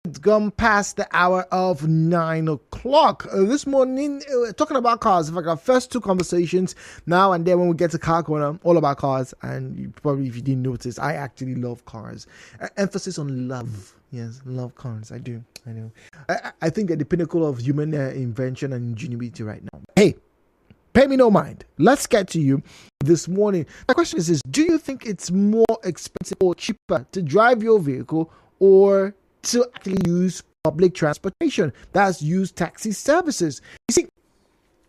It's gone past the hour of 9 o'clock. This morning, talking about cars. In fact, our first two conversations now and then when we get to car corner, all about cars. And you probably, if you didn't notice, I actually love cars. Emphasis on love. Yes, love cars. I do. I know. I think they're the pinnacle of human invention and ingenuity right now. Hey, pay me no mind. Let's get to you this morning. My question is, do you think it's more expensive or cheaper to drive your vehicle or to actually use public transportation? That's use taxi services. You see,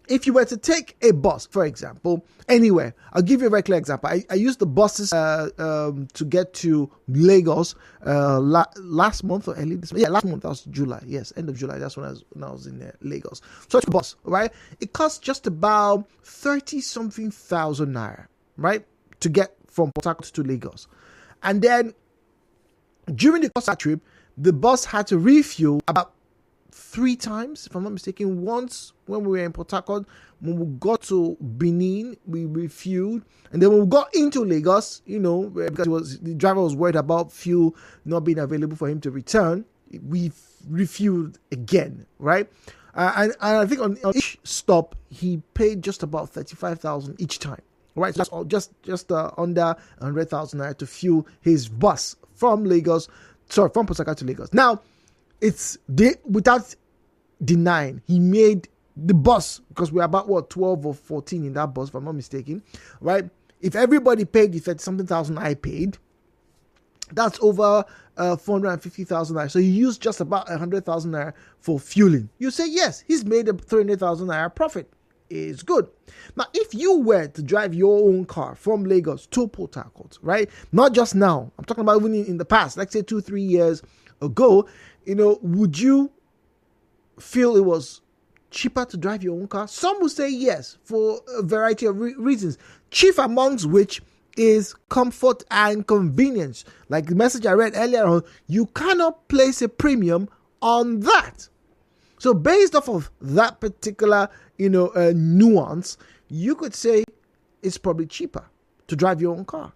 if you were to take a bus, for example, anywhere, I'll give you a very clear example. I used the buses to get to Lagos last month or early this month. Yeah, last month. That was July. Yes, end of July. That's when I was in Lagos. So it's a bus, right? It costs just about 30-something thousand naira, right, to get from Port Harcourt to Lagos. And then during the course of that trip, the bus had to refuel about 3 times, if I'm not mistaken. Once when we were in Port Harcourt, when we got to Benin, we refueled, and then when we got into Lagos, because the driver was worried about fuel not being available for him to return, we refueled again, right? And I think on each stop he paid just about 35,000 each time, right? So that's all, just under 100,000 naira to fuel his bus from Port Harcourt to Lagos. Now, without denying, he made the bus, because we're about 12 or 14 in that bus, if I'm not mistaken, right? If everybody paid the 30-something thousand I paid, that's over 450,000 naira. So he used just about 100,000 naira for fueling. You say yes, he's made a 300,000 naira profit. It's good. Now, if you were to drive your own car from Lagos to Port Harcourt, right? Not just now. I'm talking about even in the past, like say 2-3 years ago. Would you feel it was cheaper to drive your own car? Some will say yes, for a variety of reasons. Chief amongst which is comfort and convenience. Like the message I read earlier on, you cannot place a premium on that. So based off of that particular, nuance, you could say it's probably cheaper to drive your own car.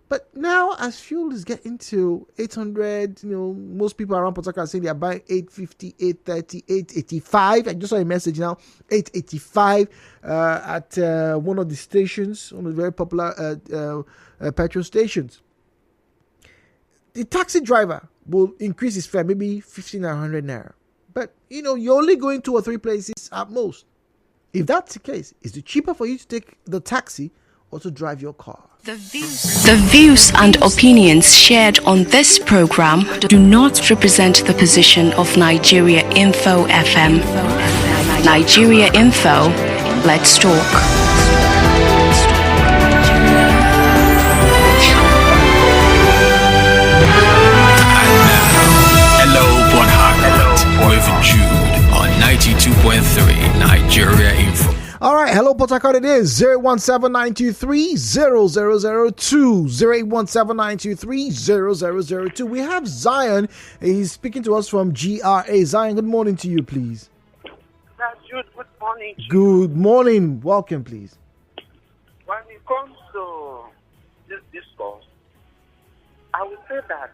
But now, as fuel is getting to 800, most people around Port Harcourt are saying they are buying 850, 830, 885. I just saw a message now, 885 at one of the stations, one of the very popular petrol stations. The taxi driver will increase his fare, maybe 1,500 naira. But, you're only going 2 or 3 places at most. If that's the case, is it cheaper for you to take the taxi or to drive your car? The views and opinions shared on this program do not represent the position of Nigeriainfo FM. Nigeriainfo, let's talk. With Jude on 92.3 Nigeria Info. All right, hello Port Harcourt. It is 017-923-0002, 017-923-0002. We have Zion. He's speaking to us from GRA. Zion, good morning to you, please. Jude, good morning. Good morning. Welcome, please. When it comes to this discourse, I would say that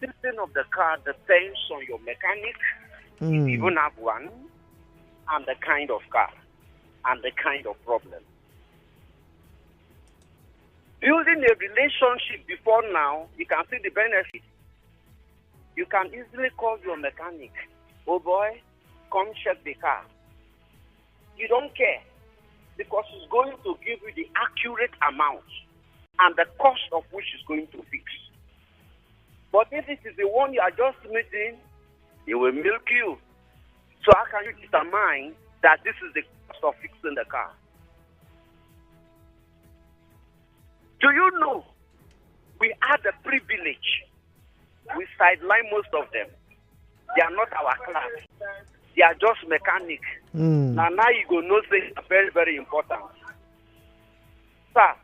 fixing of the car depends on your mechanic, if you even have one, and the kind of car, and the kind of problem. Building a relationship before now, you can see the benefit. You can easily call your mechanic, oh boy, come check the car. You don't care, because he's going to give you the accurate amount and the cost of which he's going to fix. But if it is the one you are just meeting, he will milk you. So how can you determine that this is the cost of fixing the car? Do you know we have the privilege? We sideline most of them. They are not our class. They are just mechanic. Now you go know things are very, very important. Sir,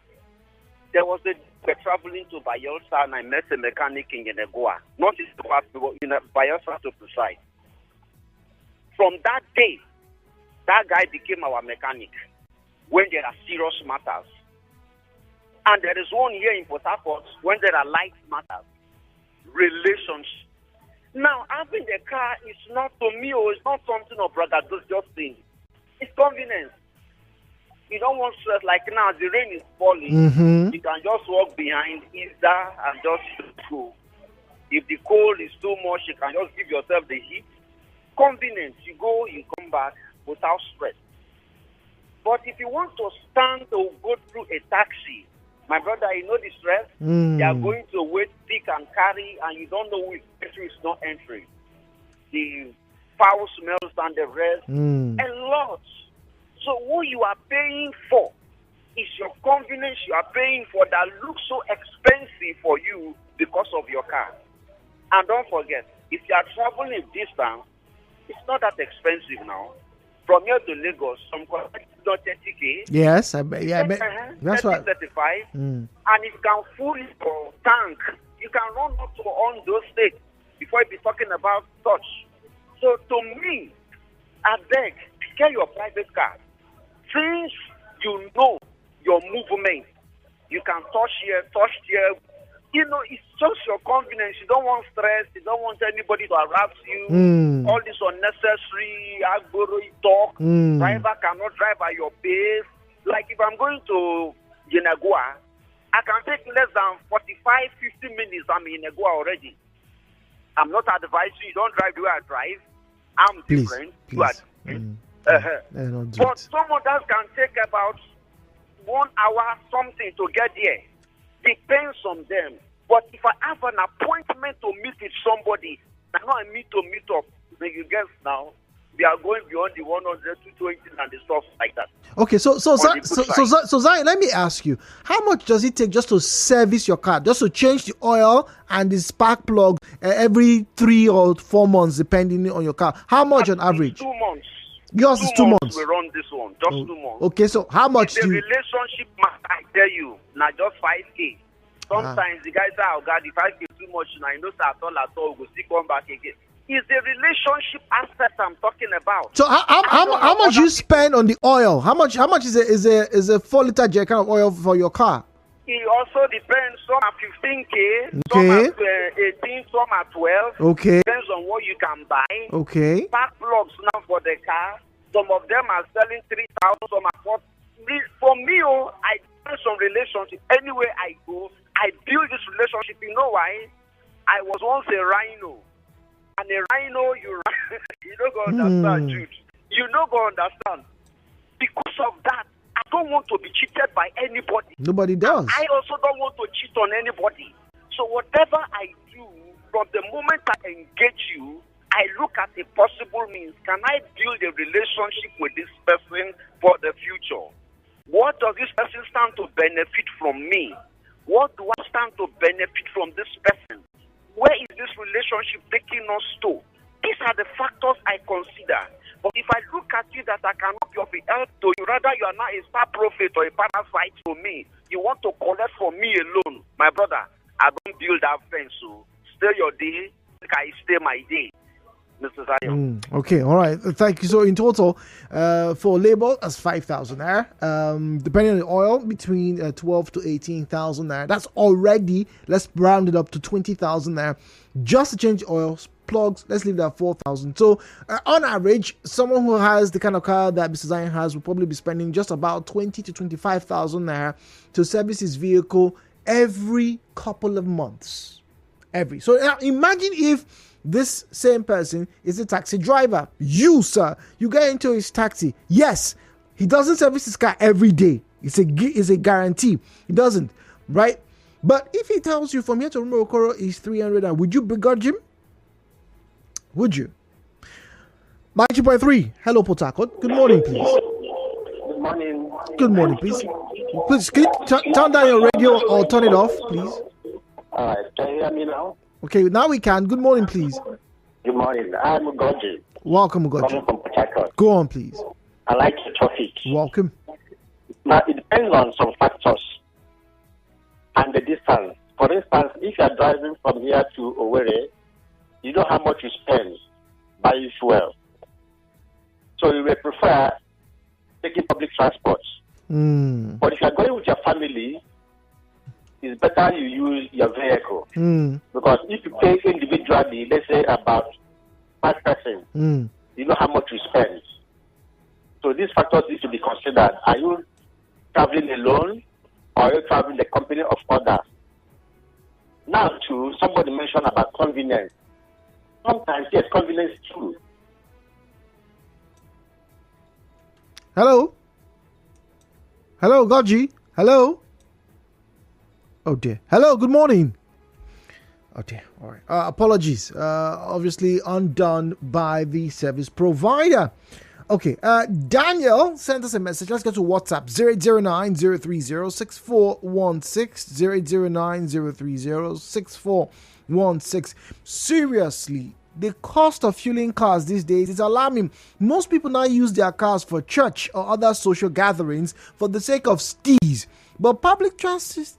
there was a we're traveling to Bayelsa and I met a mechanic in Yenegoa. Not in the past, but in Bayelsa to precise. From that day, that guy became our mechanic when there are serious matters. And there is one here in Port Harcourt when there are light matters. Relations. Now, having a car is not, to me, or it's not something of brother just thing. It's convenience. You don't want stress. Like now, the rain is falling. You can just walk behind Easter and just go. If the cold is too much, you can just give yourself the heat. Convenience. You go, you come back without stress. But if you want to stand to go through a taxi, my brother, you know the stress. They are going to wait, pick and carry, and you don't know which entry is not entering. The foul smells and the rest. A lot. So what you are paying for is your convenience you are paying for that looks so expensive for you because of your car. And don't forget, if you are traveling a distance, it's not that expensive now. From here to Lagos, some connect 30K. Yes, that's right. 35. And if you can full your tank, you can run up to on those states before you be talking about touch. So to me, I beg, get your private car. Since you know your movement, you can touch here, touch there. You know, it's just your convenience. You don't want stress. You don't want anybody to harass you. All this unnecessary agboro talk. Driver cannot drive at your pace. Like if I'm going to Yenagua, I can take less than 45, 50 minutes. I'm in Yenagua already. I'm not advising you don't drive the way I drive. I'm different. You are different. But some others can take about 1 hour something to get there. Depends on them. But if I have an appointment to meet with somebody, and I need to meet up, then you guess now, we are going beyond the 100, 220 and the stuff like that. Okay, so Zion, let me ask you, how much does it take just to service your car, just to change the oil and the spark plug every 3 or 4 months, depending on your car? How much on average? 2 months. Yours is 2 months. We run this one, just 2 months. Okay, so how much the relationship, I tell you, now just 5K. Sometimes the guys say, oh God, if I get too much, now you know, at all, we'll still come back again. It's the relationship aspect I'm talking about. So how much you spend on the oil? How much is a 4-liter jerrycan of oil for your car? It also depends. Some are 15K, some are 18, some are 12. Okay. Depends on what you can buy. Okay. Spark plugs now for the car. Some of them are selling 3,000, some are 4,000. For me, I build some relationship. Anywhere I go, I build this relationship. You know why? I was once a rhino. And a rhino, you don't go understand, Jude. You don't go understand. Because of that, I don't want to be cheated by anybody. Nobody does. I also don't want to cheat on anybody. So whatever I do, from the moment I engage you, I look at the possible means. Can I build a relationship with this person for the future? What does this person stand to benefit from me? What do I stand to benefit from this person? Where is this relationship taking us to? These are the factors I consider. But if I look at you that I cannot be of help to you, rather you are not a star prophet or a parasite to me, you want to collect for me alone, my brother, I don't build that fence. So stay your day, I stay my day. Mr. Zion. Okay, all right. Thank you. So in total, for labor, that's 5,000 there. Depending on the oil, between 12 to 18,000 there. That's already, let's round it up to 20,000 there. Just to change oil, plugs, let's leave that at 4,000. So on average, someone who has the kind of car that Mr. Zion has will probably be spending just about 20 to 25,000 there to service his vehicle every couple of months. So now imagine if this same person is a taxi driver. You, sir, you get into his taxi. Yes, he doesn't service his car every day. It's a guarantee. He doesn't, right? But if he tells you from here to Rumorokoro is 300, would you begrudge him? Would you? 90.3. Hello, Port Harcourt. Good morning, please. Good morning. Good morning, please. Please, can you turn down your radio or turn it off, please? All right. Can you hear me now? Okay, now we can. Good morning, please. Good morning. I'm Ugoji. Welcome, Ugoji. Coming from Port Harcourt. Go on, please. I like the traffic. Welcome. Now, it depends on some factors and the distance. For instance, if you are driving from here to Owerri, you know how much you spend buying fuel. So you may prefer taking public transport. But if you are going with your family, it's better you use your vehicle. Because if you pay individually, let's say about 5 persons, you know how much you spend. So these factors need to be considered. Are you traveling alone, or are you traveling the company of others? Now, too, somebody mentioned about convenience. Sometimes, yes, convenience too. Hello? Hello, Godji? Hello? Oh, dear. Hello, good morning. Oh, dear. All right. Apologies. Obviously undone by the service provider. Okay. Daniel sent us a message. Let's go to WhatsApp. 009-030-6416. 030-030-6416. Seriously, the cost of fueling cars these days is alarming. Most people now use their cars for church or other social gatherings for the sake of steez. But public transit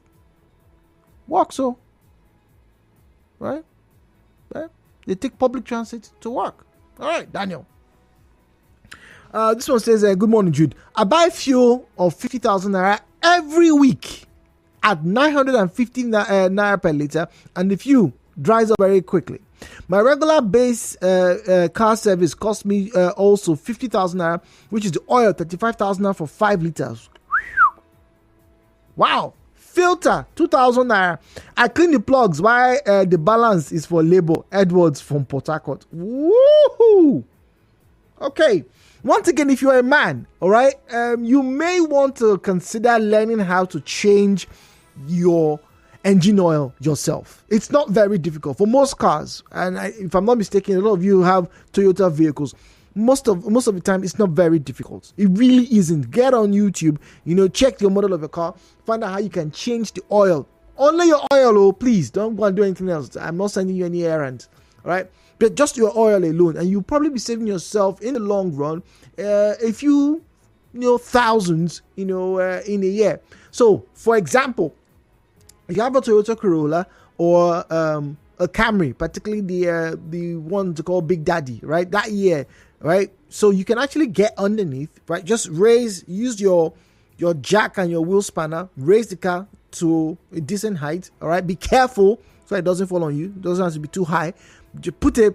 works, so right? They take public transit to work. All right, Daniel. This one says, good morning, Jude. I buy fuel of 50,000 naira every week at 950 naira per liter, and the fuel dries up very quickly. My regular base car service cost me also 50,000 naira, which is the oil 35,000 naira for 5 liters. Wow. Filter 2,000 naira. I clean the plugs while the balance is for labor. Edwards from Port Harcourt. Woohoo! Okay. Once again, if you're a man, all right, you may want to consider learning how to change your engine oil yourself. It's not very difficult for most cars, and if I'm not mistaken, a lot of you have Toyota vehicles. Most of the time, it's not very difficult. It really isn't. Get on YouTube, check your model of your car, find out how you can change the oil. Only your oil, oh, please don't go and do anything else. I'm not sending you any errands, all right? But just your oil alone, and you'll probably be saving yourself in the long run a few, thousands, in a year. So, for example, if you have a Toyota Corolla or a Camry, particularly the one to call Big Daddy, right? That year, right? So you can actually get underneath, right? Just use your jack and your wheel spanner, raise the car to a decent height, all right? Be careful so it doesn't fall on you. It doesn't have to be too high. Just put a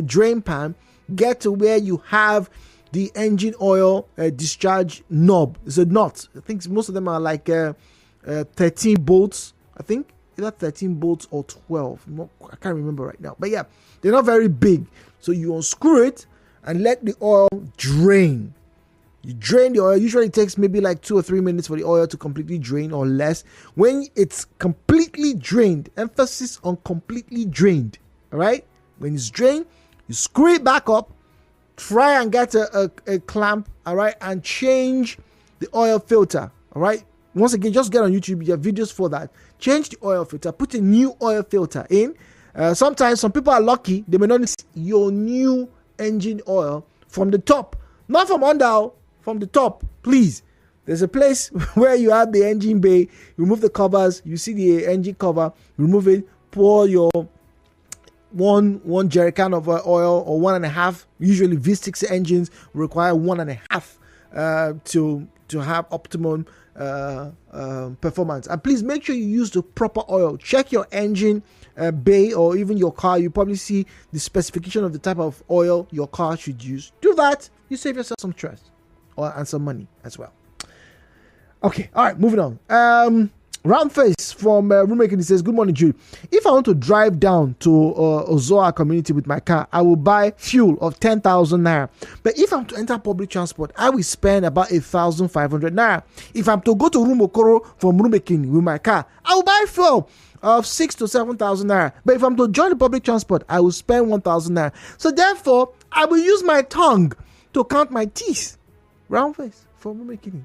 drain pan, get to where you have the engine oil discharge knob. It's a nut. I think most of them are like 13 bolts. I think either 13 bolts or 12. I can't remember right now. But yeah, they're not very big. So you unscrew it and let the oil drain. You drain the oil. Usually it takes maybe like 2 or 3 minutes for the oil to completely drain or less. When it's completely drained, emphasis on completely drained. All right? When it's drained, you screw it back up. Try and get a clamp, all right, and change the oil filter, all right? Once again, just get on YouTube. There are videos for that. Change the oil filter. Put a new oil filter in. Sometimes some people are lucky. They may not need your new engine oil from the top. Not from under, from the top, please. There's a place where you have the engine bay. Remove the covers. You see the engine cover. Remove it. Pour your one jerry can of oil or 1.5. Usually V6 engines require 1.5 to have optimum performance. And please make sure you use the proper oil. Check your engine bay or even your car. You probably see the specification of the type of oil your car should use. Do that. You save yourself some stress and some money as well. Okay, all right, moving on. Roundface from Roomaking, he says, good morning, Jude. If I want to drive down to Ozoa community with my car, I will buy fuel of 10,000 naira. But if I'm to enter public transport, I will spend about 1,500 naira. If I'm to go to Rumokoro from Roomaking with my car, I will buy fuel of 6,000 to 7,000 naira. But if I'm to join the public transport, I will spend 1,000 naira. So therefore, I will use my tongue to count my teeth. Roundface from Roomaking.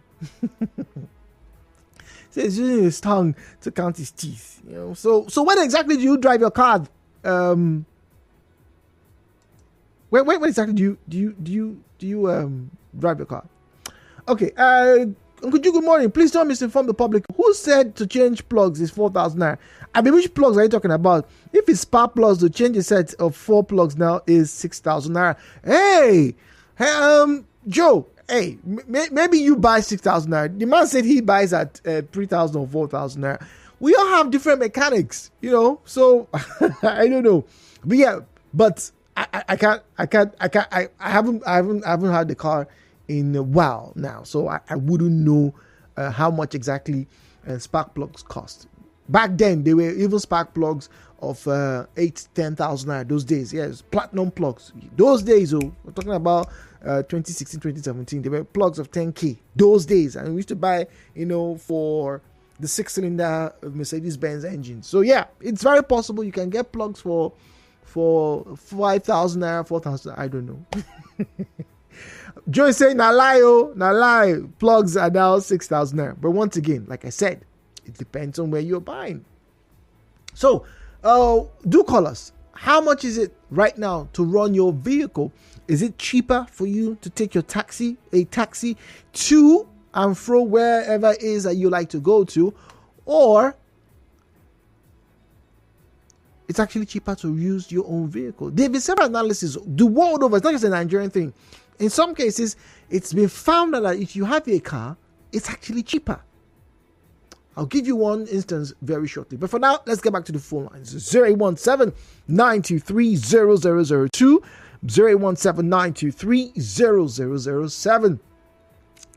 So he's using his tongue to count his teeth. So when exactly do you drive your car? When exactly do you drive your car? Okay. Uncle Ju, good morning. Please don't misinform the public. Who said to change plugs is 4,000 naira? I mean, which plugs are you talking about? If it's spark plugs, to change a set of 4 plugs now is 6,000 naira. Hey, Joe. Hey, maybe you buy 6,000 naira. The man said he buys at 3,000 or 4,000 naira. we all have different mechanics, so I don't know. But yeah, but I haven't had the car in a while now, so I wouldn't know how much exactly spark plugs cost. Back then, they were even spark plugs of 8,000-10,000 those days. Yes, platinum plugs. Those days, we're talking about 2016, 2017. They were plugs of 10K those days, and we used to buy, for the 6-cylinder Mercedes-Benz engine. So yeah, it's very possible you can get plugs for 5,000 naira, 4,000. I don't know. Joe is saying, na lie. Plugs are now 6,000 naira. But once again, like I said, it depends on where you're buying. So, do call us. How much is it right now to run your vehicle? Is it cheaper for you to take a taxi to and fro wherever it is that you like to go to, or it's actually cheaper to use your own vehicle? There have been several analyses the world over. It's not just a Nigerian thing. In some cases, it's been found that if you have a car, it's actually cheaper. I'll give you one instance very shortly. But for now, let's get back to the phone lines. 08179230002, 08179230007,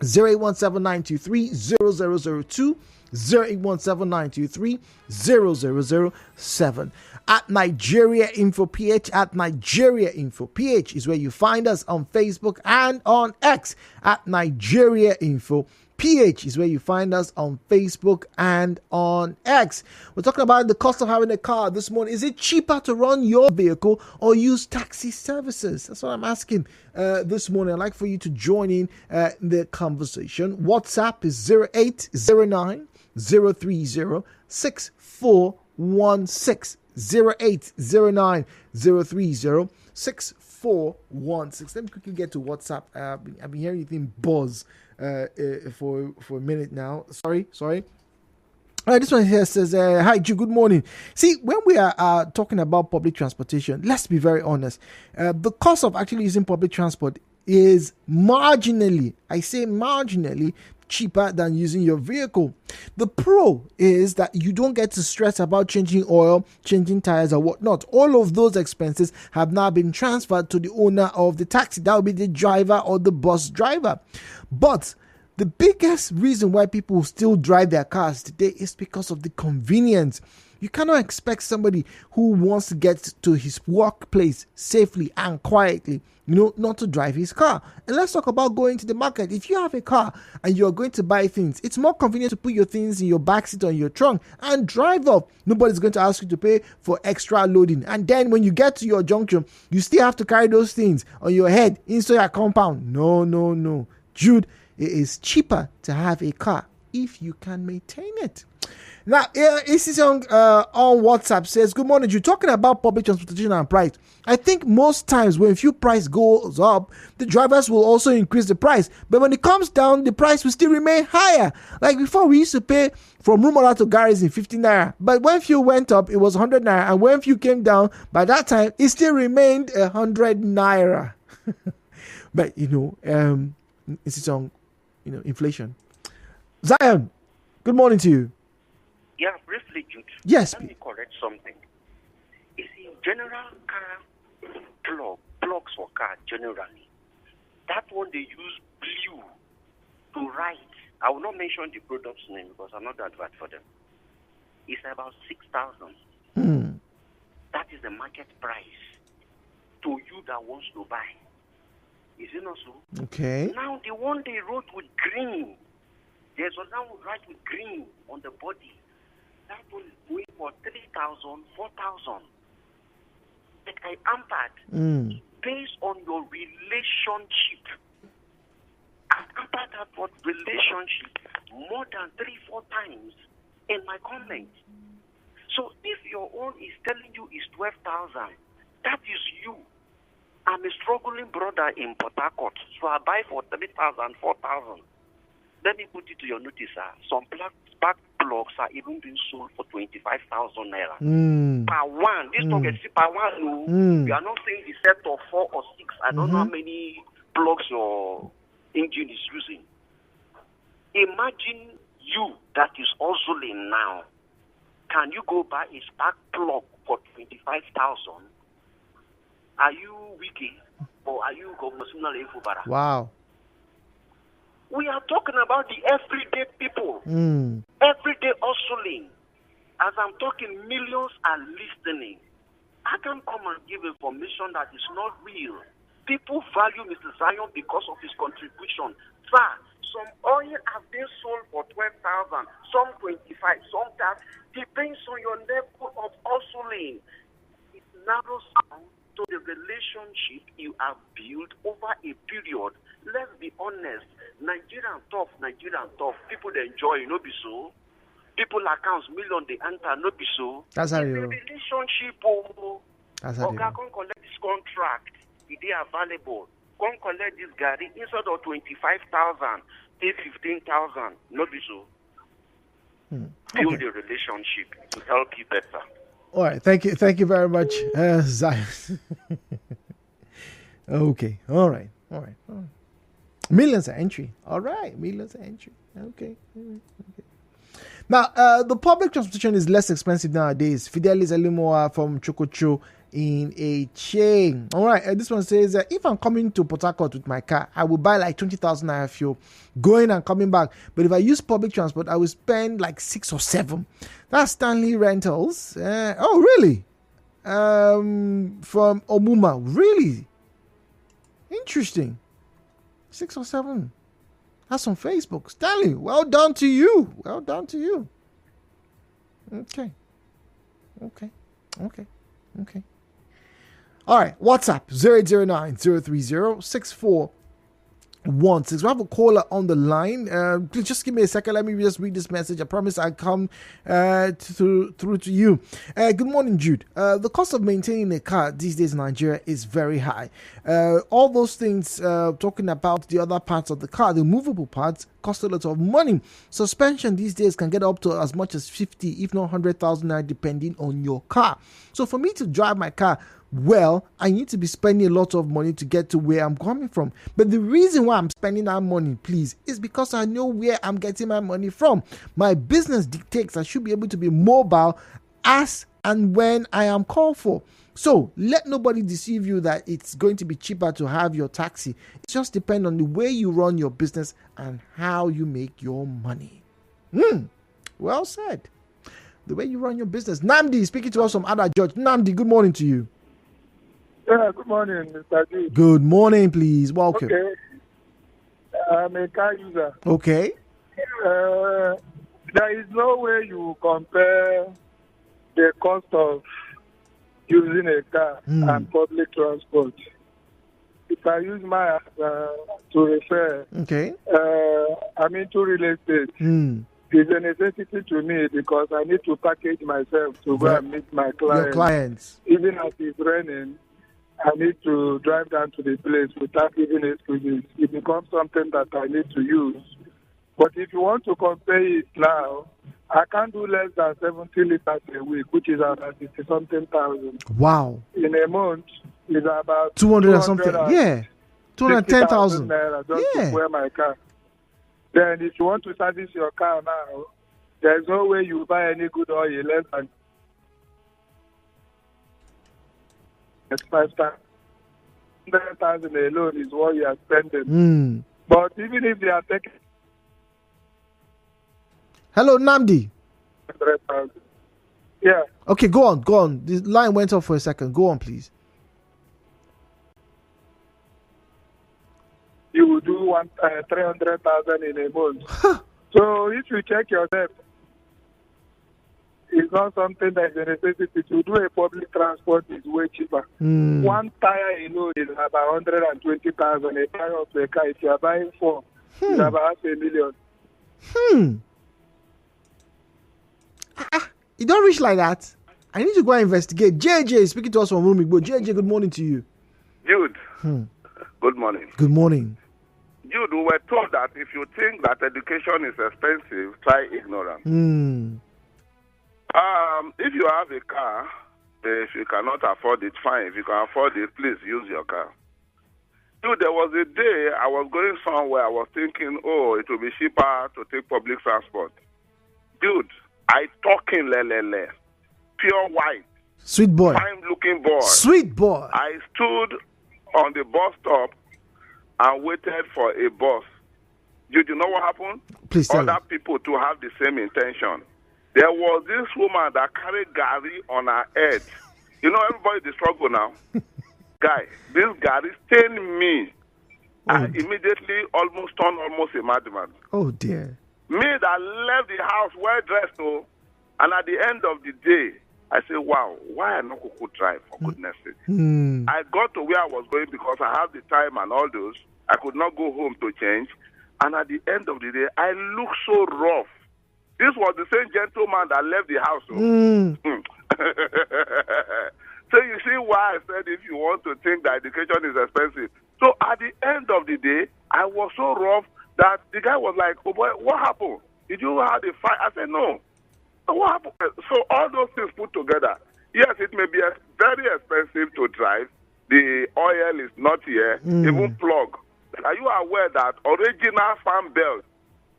08179230002, 08179230007. At Nigeriainfo PH, at Nigeriainfo PH is where you find us on Facebook and on X. At Nigeriainfo PH is where you find us on Facebook and on X. We're talking about the cost of having a car this morning. Is it cheaper to run your vehicle or use taxi services? That's what I'm asking this morning. I'd like for you to join in the conversation. WhatsApp is 0809 030 6416. 0809 030 6416. Let me quickly get to WhatsApp. I've been hearing anything buzz for a minute now. Sorry. This one here says, hi, Ju, good morning. See, when we are talking about public transportation, let's be very honest. The cost of actually using public transport is marginally, I say marginally, cheaper than using your vehicle. The pro is that you don't get to stress about changing oil, changing tires, or whatnot. All of those expenses have now been transferred to the owner of the taxi. That will be the driver or the bus driver. But the biggest reason why people still drive their cars today is because of the convenience. You cannot expect somebody who wants to get to his workplace safely and quietly, not to drive his car. And let's talk about going to the market. If you have a car and you're going to buy things, it's more convenient to put your things in your backseat or in your trunk and drive off. Nobody's going to ask you to pay for extra loading. And then when you get to your junction, you still have to carry those things on your head inside your compound. No. Jude, it is cheaper to have a car if you can maintain it. Now, Isi on WhatsApp says, good morning, you're talking about public transportation and price. I think most times when fuel price goes up, the drivers will also increase the price. But when it comes down, the price will still remain higher. Like before, we used to pay from Rumola to Garrison 15 naira. But when fuel went up, it was 100 naira. And when fuel came down, by that time, it still remained 100 naira. But, it's on, inflation. Zion, good morning to you. Yeah, briefly, Jude. Yes. Let me correct something. You see, general car plugs for car generally, that one they use blue to write. I will not mention the product's name because I'm not advert for them. It's about 6,000. That is the market price to you that wants to buy. Is it not so? Okay. Now the one they wrote with green, there's one right with green on the body. That one is going for 3,000, 4,000. Like I answered, based on your relationship. I answered that word relationship more than 3-4 times in my comments. So if your own is telling you is 12,000, that is you. I'm a struggling brother in Port Harcourt, so I buy for 3,000, 4,000. Let me put it to your notice, sir. Some spark plugs are even being sold for 25,000 naira per one. This dog is per one. No, you are not saying the set of 4 or 6. I don't know how many plugs your engine is using. Imagine you that is hustling now. Can you go buy a spark plug for 25,000? Are you wiki or are you Nigeriainfo? Wow. We are talking about the everyday people, everyday hustling. As I'm talking, millions are listening. I can come and give information that is not real. People value Mr. Zion because of his contribution. Sir, some oil have been sold for 12,000, some 25, some that depends on your level of hustling. It narrows down to the relationship you have built over a period. Let's be honest. Nigerian tough. People they enjoy, no be so. People accounts million they enter, no be so. That's how you. Relationship. That's how you. Okay, come collect this contract. It is available. Come collect this Gary instead of 25,000, pay 15,000. No be so. Build a relationship to help you better. All right, thank you very much, Zion. Okay, all right. Millions of entry. All right, millions of entry. Okay. Now, the public transportation is less expensive nowadays. Fidelis Elimoa from Chokocho in a chain. All right, this one says, if I'm coming to Port Harcourt with my car, I will buy like 20,000 naira fuel going and coming back. But if I use public transport, I will spend like 6 or 7. That's Stanley Rentals. Oh, really? From Omuma. Really? Interesting. 6 or 7. That's on Facebook. Stanley, well done to you. Okay. All right. WhatsApp 009-030-6416. We have a caller on the line. Please just give me a second. Let me just read this message. I promise I'll come through to you. Good morning, Jude. The cost of maintaining a car these days in Nigeria is very high. All those things, talking about the other parts of the car, the movable parts, cost a lot of money. Suspension these days can get up to as much as 50, if not 100,000 naira, depending on your car. So for me to drive my car, well, I need to be spending a lot of money to get to where I'm coming from. But the reason why I'm spending that money, please, is because I know where I'm getting my money from. My business dictates I should be able to be mobile as and when I am called for. So let nobody deceive you that it's going to be cheaper to have your taxi. It just depends on the way you run your business and how you make your money. Well said. The way you run your business. Namdi speaking to us from Ada George. Namdi, good morning to you. Yeah, good morning, Mr. G. Good morning, please. Welcome. Okay. I'm a car user. Okay. There is no way you compare the cost of using a car and public transport. If I use my to refer, okay. I'm into real estate. It's a necessity to me because I need to package myself to go and meet my clients. Your clients. Even as it's raining, I need to drive down to the place without giving excuses. It becomes something that I need to use. But if you want to compare it now, I can't do less than 70 liters a week, which is about 60-something thousand. Wow. In a month, it's about 200 or something. Yeah. 210,000. Naira just to wear my car. Then if you want to service your car now, there's no way you buy any good oil less than 5,000. 100,000 alone is what you are spending. But even if they are taking... Hello, Namdi. 100,000. Yeah. Okay, go on. The line went off for a second. Go on, please. You will do 300,000 in a month. So if you check yourself, it's not something that is a necessity. To do a public transport is way cheaper. One tire alone is about 120,000. A tire of a car, if you are buying 4, it's about 500,000. You don't reach like that. I need to go and investigate. JJ speaking to us from Rumigbo. JJ, good morning to you. Jude, good morning. Good morning. Jude, we were told that if you think that education is expensive, try ignorance. If you have a car, if you cannot afford it, fine. If you can afford it, please use your car. Dude, there was a day I was going somewhere, I was thinking, it will be cheaper to take public transport. Dude, I talking lelele, pure white, Sweet boy. fine-looking boy. Sweet boy. I stood on the bus stop and waited for a bus. You know what happened? Please tell Other me. people to have the same intention. There was this woman that carried Gary on her head. You know, everybody the struggle now. Guy, this Gary stained me. I immediately almost turned almost a madman. Oh dear. Me that left the house well dressed, oh, and at the end of the day, I say, wow, why I not could drive, for goodness sake? I got to where I was going because I have the time and all those. I could not go home to change. And at the end of the day, I looked so rough. This was the same gentleman that left the house. Oh. So you see why I said if you want to think that education is expensive. So at the end of the day, I was so rough that the guy was like, oh boy, what happened? Did you have a fight? I said, no. So what happened? So all those things put together, yes, it may be very expensive to drive. The oil is not here, even plug. Are you aware that original fan belt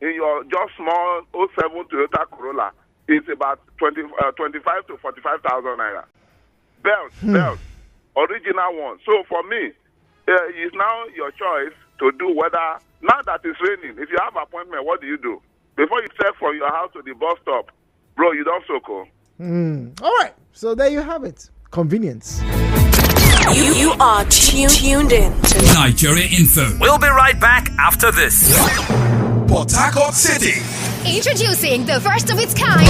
in your just small 07 Toyota Corolla is about 25 to 45,000 naira? Belt, original one. So for me, it's now your choice to do whether, now that it's raining, if you have an appointment, what do you do? Before you check from your house to the bus stop, bro, you don't circle. All right. So there you have it. Convenience. You are tuned in to Nigeriainfo. We'll be right back after this. Port Harcourt City. Introducing the first of its kind